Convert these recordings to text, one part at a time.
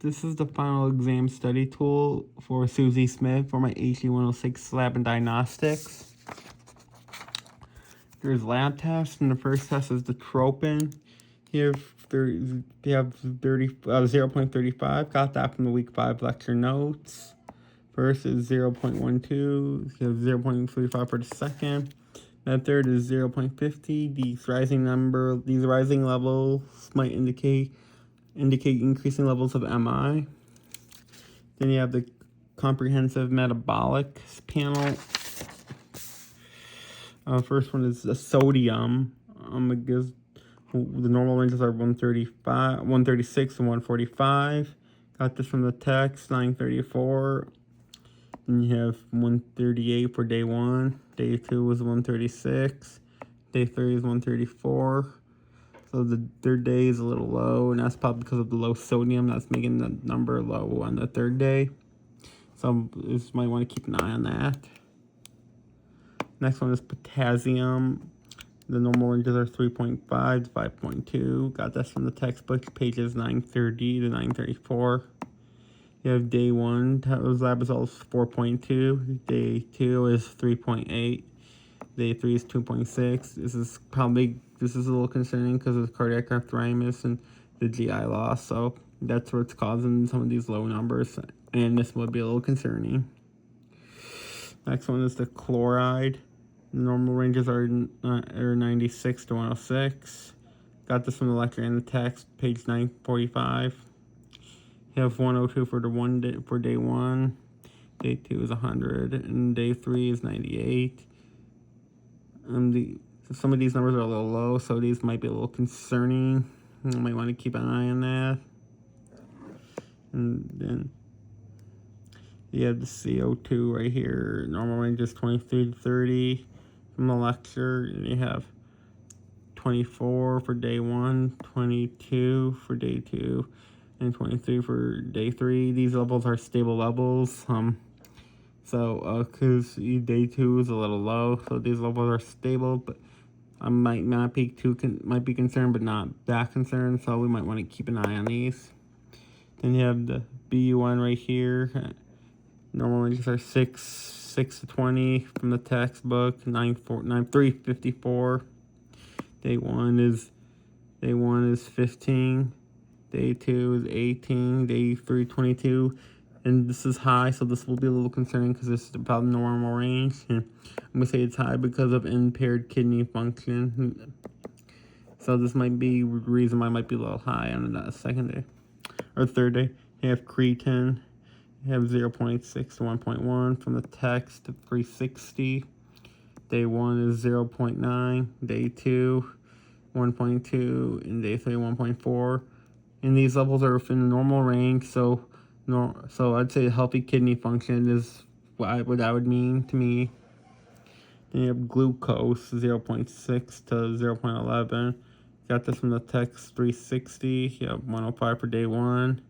This is the final exam study tool for Susie Smith for my HE106 lab and diagnostics. There's lab tests, and the first test is the tropin. Here, they have 0.35. Got that from the week 5 lecture notes. First is 0.12. You have 0.35 for the second. The third is 0.50. These rising levels might indicate increasing levels of MI. Then you have the comprehensive metabolic panel. First one is the sodium. It gives the normal ranges are 136 and 145. Got this from the text, 934. And you have 138 for day 1. Day 2 was 136. Day 3 is 134. So the third day is a little low, and that's probably because of the low sodium. That's making the number low on the third day. So you might want to keep an eye on that. Next one is potassium. The normal ranges are 3.5 to 5.2. Got this from the textbook, pages 930 to 934. You have day 1, those lab results 4.2. Day 2 is 3.8. Day 3 is 2.6. This is a little concerning because of cardiac arrhythmias and the GI loss. So that's what's causing some of these low numbers, and this would be a little concerning. Next one is the chloride. The normal ranges are 96 to 106. Got this from the lecture and the text, page 945. You have 102 for day 1. Day 2 is 100, and day 3 is 98. Some of these numbers are a little low, so these might be a little concerning. You might want to keep an eye on that. And then you have the CO2 right here. Normal range is 23 to 30 from the lecture. And you have 24 for day 1, 22 for day 2, and 23 for day 3. These levels are stable levels. Because day 2 is a little low, so these levels are stable, but I might be concerned, but not that concerned, so we might want to keep an eye on these. Then you have the BU1 right here. Normal ranges are 6 to 20 from the textbook, 354. Day 1 is 15. Day 2 is 18. Day 3, 22. And this is high, so this will be a little concerning because this is about normal range. And I'm going to say it's high because of impaired kidney function. So this might be the reason why it might be a little high on the second day. Or third day, you have creatine. You have 0.6 to 1.1 from the text to 360. Day 1 is 0.9. Day 2, 1.2. And day 3, 1.4. And these levels are within the normal range, so I'd say healthy kidney function is what that would mean to me. Then you have glucose, 0.6 to 0.11. Got this from the text, 360. You have 105 for day 1.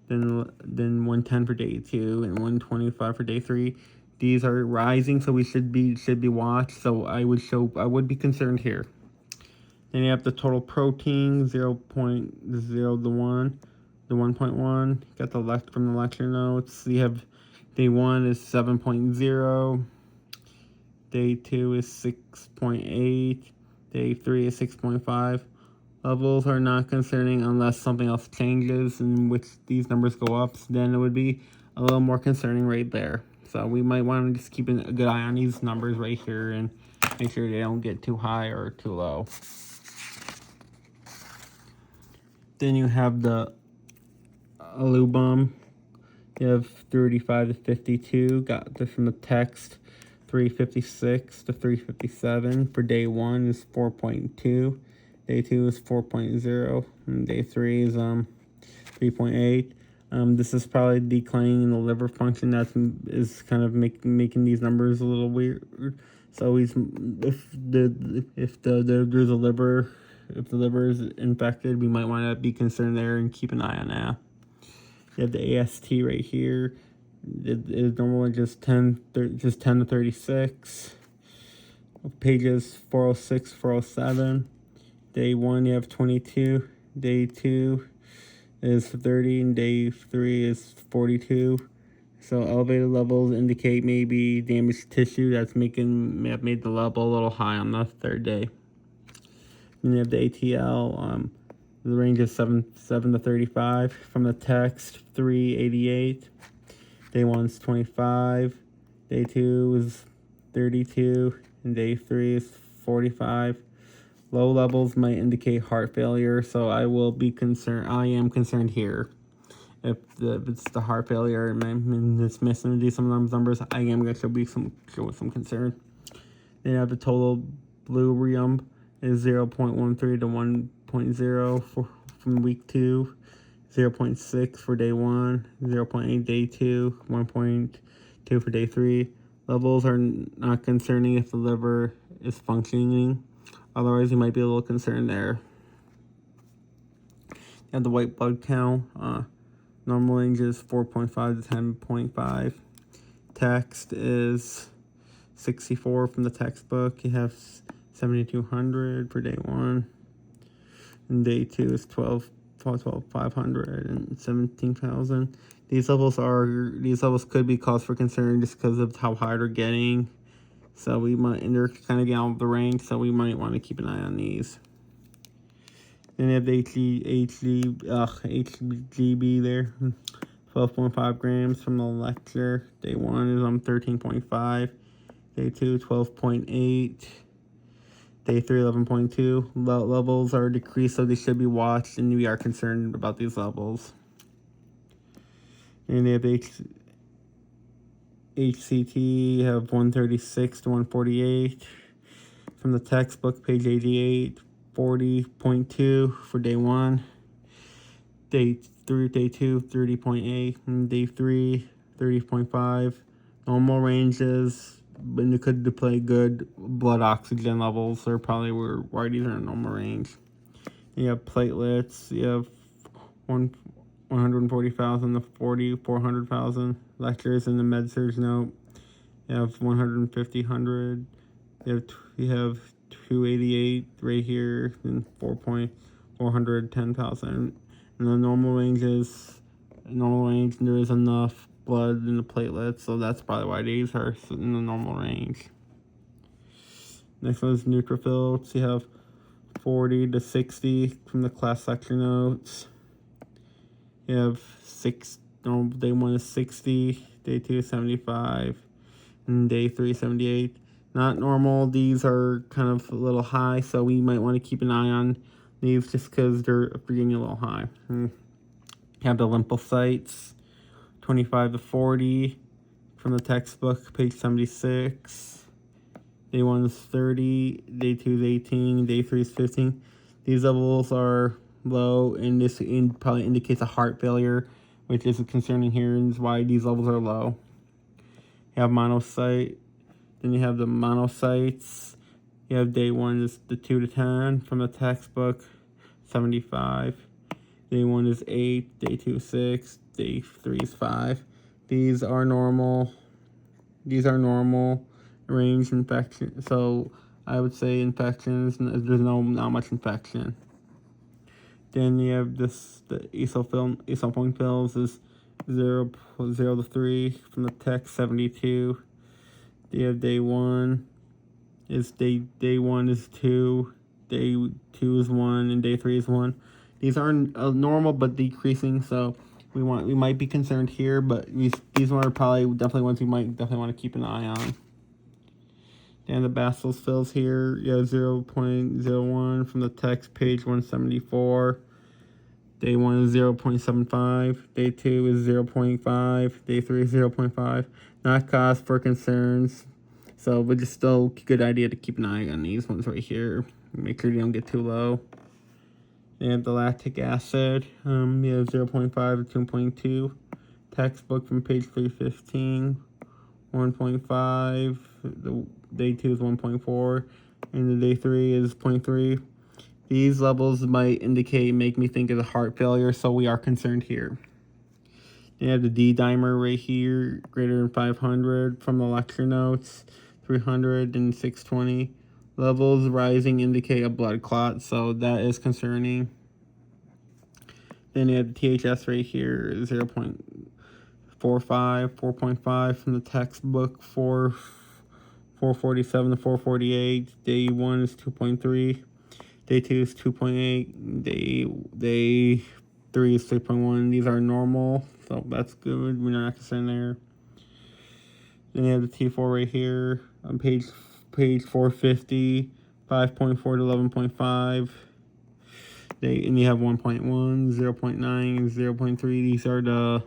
Then 110 for day 2, and 125 for day 3. These are rising, so we should be watched. So I would be concerned here. Then you have the total protein, 0.0 to 1. The 1.1, got the from the lecture notes. You have day 1 is 7.0, day 2 is 6.8, day 3 is 6.5. Levels are not concerning unless something else changes in which these numbers go up. So then it would be a little more concerning right there. So we might want to just keep a good eye on these numbers right here and make sure they don't get too high or too low. Then you have the alubum. You have 35 to 52. Got this from the text, 356 to 357. For day 1 is 4.2. Day 2 is 4.0. And day 3 is 3.8. This is probably declining in the liver function. That is kind of making these numbers a little weird. So if the liver is infected, we might want to be concerned there and keep an eye on that. You have the AST right here. It is normally just 10 to 36. Pages 406, 407. Day 1 you have 22. Day 2 is 30 and day 3 is 42. So elevated levels indicate maybe damaged tissue that's made the level a little high on the 3rd day. Then you have the ATL. The range is 7 to 35. From the text, 388. Day 1 is 25. Day 2 is 32. And day 3 is 45. Low levels might indicate heart failure, so I am concerned here. If it's the heart failure and it's missing to do some of those numbers, I am going to show some concern. Then you have the total blue rheum is 0.13 to 1.0 from week 2, 0.6 for day 1, 0.8 day 2, 1.2 for day 3. Levels are not concerning if the liver is functioning. Otherwise, you might be a little concerned there. And the white blood count, normal range is 4.5 to 10.5. Text is 64 from the textbook. You have 7,200 for day 1. And day 2 is 12,500 and 17,000. These levels could be cause for concern just because of how high they're getting. So and they're kind of down the range, so we might want to keep an eye on these. Then you have the HGB there, 12.5 grams from the lecture. Day 1 is 13.5. Day 2, 12.8. Day 3, 11.2. Levels are decreased, so they should be watched, and we are concerned about these levels. And they have HCT, you have 136 to 148. From the textbook, page 88, 40.2 for day 1. Day 2, 30.8. And day 3, 30.5. Normal ranges, but it could display good blood oxygen levels. They're probably why these are in normal range. You have platelets. You have 140,000 to 400,000. Lectures in the med-surg note. You have 150,000. You have 288 right here and 410,000. And the normal range, there is enough blood in the platelets, so that's probably why these are in the normal range. Next one is neutrophils. You have 40 to 60 from the class lecture notes. You have day 1 is 60, day 2 is 75, and day 3 is 78. Not normal. These are kind of a little high, so we might want to keep an eye on these just because they're getting a little high. You have the lymphocytes, 25 to 40 from the textbook, page 76. Day 1 is 30, day 2 is 18, day 3 is 15. These levels are low, and this probably indicates a heart failure, which is concerning here, and is why these levels are low. You have monocyte. Then you have the monocytes. You have day 1 is the 2 to 10 from the textbook, 75. Day 1 is 8, day 2 is 6, day 3 is 5. These are normal. Range infection. So I would say infections, there's not much infection. Then you have the eosinophil pills is 0 to 3 from the text, 72. You have day 1 is 2, day 2 is 1, and day 3 is 1. These are normal but decreasing, so we might be concerned here, but these are probably definitely ones we might definitely want to keep an eye on. And the basophils here, you have 0.01 from the text, page 174. Day 1 is 0.75, day 2 is 0.5, day 3 is 0.5. Not cause for concerns, so but just still a good idea to keep an eye on these ones right here. Make sure you don't get too low. They have the lactic acid, you have 0.5 to 2.2. Textbook from page 315, 1.5, the day 2 is 1.4, and the day 3 is 0.3. These levels might make me think of a heart failure, so we are concerned here. You have the D-dimer right here, greater than 500 from the lecture notes, 300 and 620. Levels rising indicate a blood clot, so that is concerning. Then you have the THS right here, 0.45, 4.5 from the textbook, 447 to 448. Day 1 is 2.3. Day 2 is 2.8. Day 3 is 3.1. These are normal, so that's good. We're not concerned there. Then you have the T4 right here on page 450, 5.4 to 11.5. And you have 1.1, 0.9, 0.3. These are the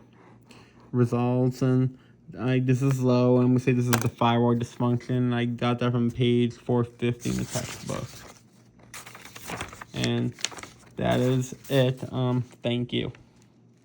results, and this is low. I'm gonna say this is the thyroid dysfunction. I got that from page 450 in the textbook, and that is it. Thank you.